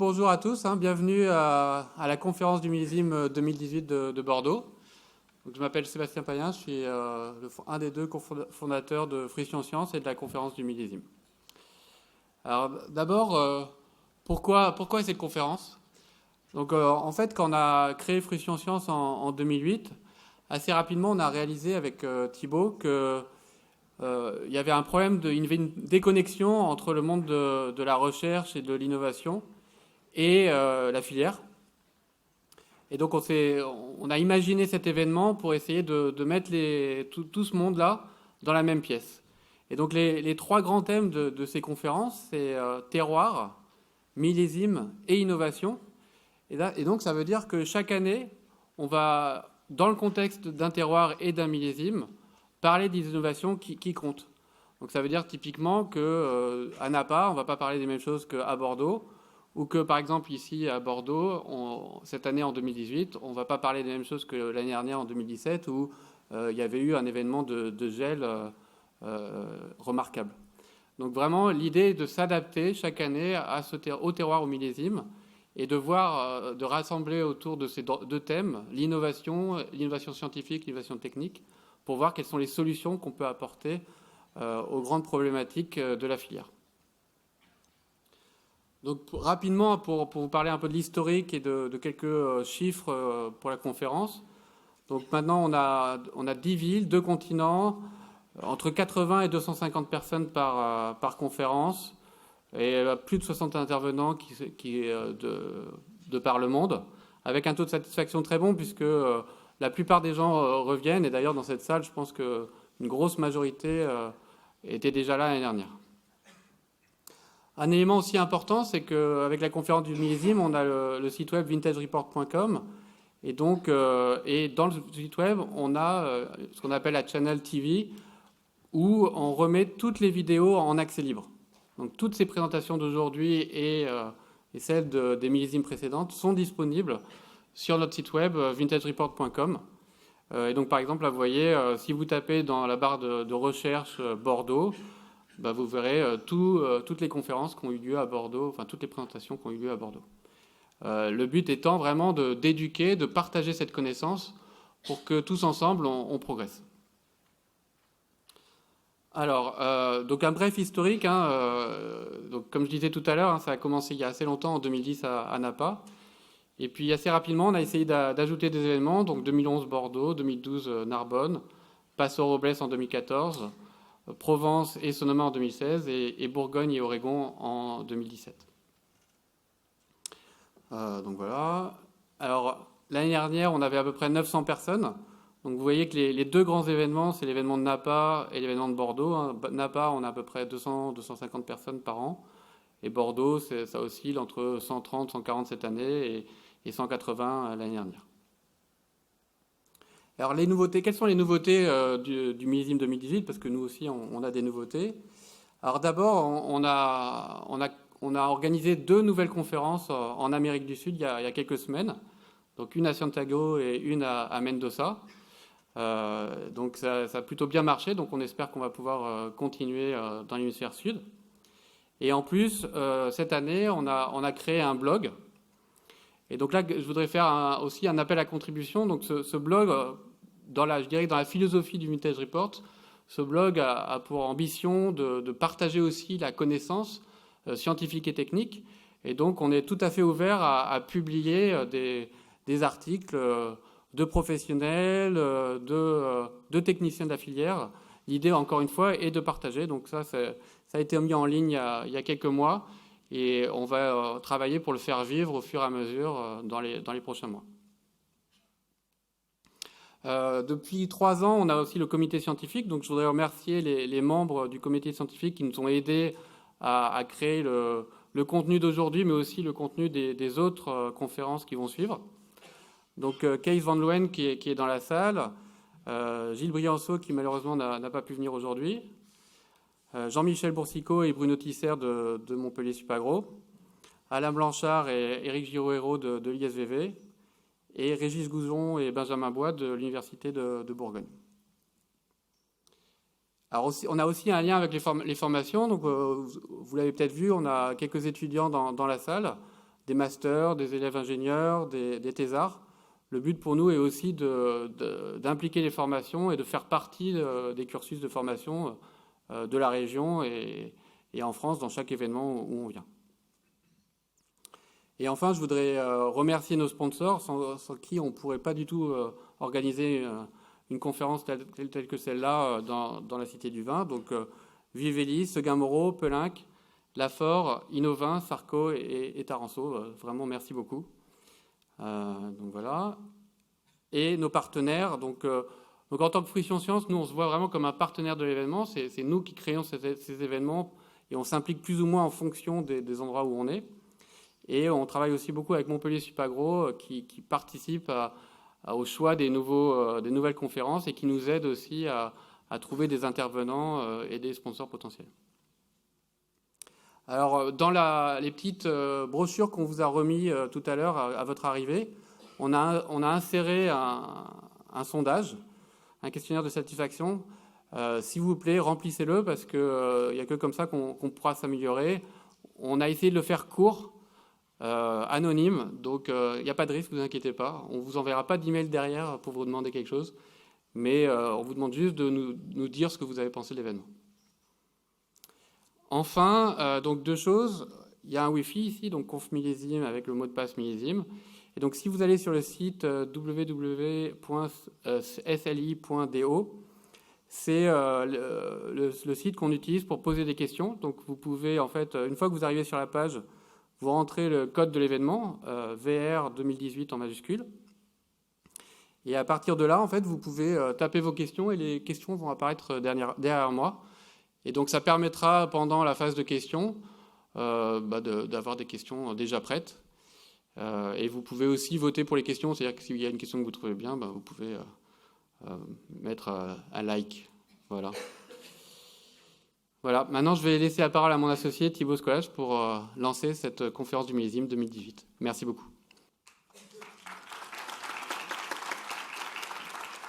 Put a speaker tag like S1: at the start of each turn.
S1: bonjour à tous, bienvenue à la conférence du millésime 2018 de Bordeaux. Donc, je m'appelle Sébastien Payen, je suis un des deux cofondateurs de Friction Science et de la conférence du millésime. Alors d'abord, pourquoi cette conférence? Donc en fait, quand on a créé Friction Science en 2008, assez rapidement on a réalisé avec Thibaut que il y avait un problème, il y avait une déconnexion entre le monde de la recherche et de l'innovation et la filière. Et donc on a imaginé cet événement pour essayer de mettre tout ce monde-là dans la même pièce. Et donc les trois grands thèmes de ces conférences, c'est terroir, millésime et innovation. Et donc ça veut dire que chaque année, on va, dans le contexte d'un terroir et d'un millésime, parler des innovations qui comptent. Donc ça veut dire typiquement qu'à Napa, on ne va pas parler des mêmes choses qu'à Bordeaux, ou que par exemple ici à Bordeaux, cette année en 2018, on ne va pas parler des mêmes choses que l'année dernière en 2017, où il y avait eu un événement de gel remarquable. Donc vraiment, l'idée est de s'adapter chaque année au terroir, au millésime, et de rassembler autour de ces deux thèmes, l'innovation scientifique, l'innovation technique, pour voir quelles sont les solutions qu'on peut apporter aux grandes problématiques de la filière. Donc rapidement, pour vous parler un peu de l'historique et de quelques chiffres pour la conférence. Donc maintenant, on a 10 villes, 2 continents, entre 80 et 250 personnes par conférence, et plus de 60 intervenants de par le monde, avec un taux de satisfaction très bon, puisque la plupart des gens reviennent, et d'ailleurs dans cette salle, je pense qu'une grosse majorité était déjà là l'année dernière. Un élément aussi important, c'est qu'avec la conférence du millésime, on a le site web vintagereport.com, et donc et dans le site web, on a ce qu'on appelle la Channel TV, où on remet toutes les vidéos en accès libre. Donc toutes ces présentations d'aujourd'hui et celles des millésimes précédentes sont disponibles sur notre site web vintagereport.com. Et donc par exemple, là, vous voyez, si vous tapez dans la barre de recherche Bordeaux, vous verrez toutes les conférences qui ont eu lieu à Bordeaux, enfin toutes les présentations qui ont eu lieu à Bordeaux. Le but étant vraiment d'éduquer, de partager cette connaissance pour que tous ensemble on progresse. Alors, donc un bref historique. Donc comme je disais tout à l'heure, ça a commencé il y a assez longtemps, en 2010 à Napa. Et puis assez rapidement, on a essayé d'ajouter des événements. Donc 2011 Bordeaux, 2012 Narbonne, Paso Robles en 2014, Provence et Sonoma en 2016 et Bourgogne et Oregon en 2017. Donc voilà. Alors l'année dernière, on avait à peu près 900 personnes. Donc vous voyez que les deux grands événements, c'est l'événement de Napa et l'événement de Bordeaux. Napa, on a à peu près 200-250 personnes par an. Et Bordeaux, ça oscille entre 130, 140 cette année et 180 l'année dernière. Alors les nouveautés, quelles sont les nouveautés du millésime 2018? Parce que nous aussi, on a des nouveautés. Alors d'abord, on a organisé 2 nouvelles conférences en Amérique du Sud il y a quelques semaines. Donc une à Santiago et une à Mendoza. Donc ça a plutôt bien marché, donc on espère qu'on va pouvoir continuer dans l'hémisphère sud. Et en plus, cette année, on a créé un blog. Et donc là, je voudrais faire aussi un appel à contribution. Donc ce blog, je dirais que dans la philosophie du Vintage Report, ce blog a pour ambition de partager aussi la connaissance scientifique et technique. Et donc on est tout à fait ouvert à publier des articles de professionnels, de techniciens de la filière. L'idée, encore une fois, est de partager. Donc ça a été mis en ligne il y a quelques mois et on va travailler pour le faire vivre au fur et à mesure dans les prochains mois. Depuis 3 ans, on a aussi le comité scientifique. Donc je voudrais remercier les membres du comité scientifique qui nous ont aidés à créer le contenu d'aujourd'hui, mais aussi le contenu des autres conférences qui vont suivre. Donc Kees Van Loen qui est dans la salle, Gilles Brianceau qui malheureusement n'a pas pu venir aujourd'hui, Jean-Michel Boursicot et Bruno Tisser de Montpellier Supagro, Alain Blanchard et Éric Girouero de l'ISVV, et Régis Gouzon et Benjamin Bois de l'Université de Bourgogne. Alors aussi, on a aussi un lien avec les formations. Donc vous l'avez peut-être vu, on a quelques étudiants dans la salle, des masters, des élèves ingénieurs, des thésards. Le but pour nous est aussi d'impliquer les formations et de faire partie des cursus de formation de la région et en France dans chaque événement où on vient. Et enfin, je voudrais remercier nos sponsors sans qui on ne pourrait pas du tout organiser une conférence telle que celle-là dans la Cité du Vin. Donc Vivelli, Seguin Moreau, Pelinck, Lafort, Innovin, Sarco et Taranceau. Vraiment, merci beaucoup. Donc voilà. Et nos partenaires. Donc en tant que Fruition Science, nous, on se voit vraiment comme un partenaire de l'événement. C'est nous qui créons ces événements et on s'implique plus ou moins en fonction des endroits où on est. Et on travaille aussi beaucoup avec Montpellier Supagro qui participe au choix des nouvelles conférences et qui nous aide aussi à trouver des intervenants et des sponsors potentiels. Alors, dans les petites brochures qu'on vous a remis tout à l'heure à votre arrivée, on a inséré un sondage, un questionnaire de satisfaction. S'il vous plaît, remplissez-le parce qu'il n'y a que comme ça qu'on pourra s'améliorer. On a essayé de le faire court, anonyme, donc il n'y a pas de risque, ne vous inquiétez pas. On ne vous enverra pas d'email derrière pour vous demander quelque chose, mais on vous demande juste de nous dire ce que vous avez pensé de l'événement. Enfin, donc deux choses. Il y a un Wi-Fi ici, donc conf millésime avec le mot de passe millésime. Et donc si vous allez sur le site www.sli.do, c'est le site qu'on utilise pour poser des questions. Donc vous pouvez, en fait, une fois que vous arrivez sur la page, vous rentrez le code de l'événement, VR 2018 en majuscule. Et à partir de là, en fait, vous pouvez taper vos questions et les questions vont apparaître derrière moi. Et donc ça permettra pendant la phase de questions d'avoir des questions déjà prêtes. Et vous pouvez aussi voter pour les questions, c'est-à-dire que s'il y a une question que vous trouvez bien, vous pouvez mettre un like. Voilà. Voilà. Maintenant, je vais laisser la parole à mon associé Thibaut Scolage pour lancer cette conférence du millésime 2018. Merci beaucoup.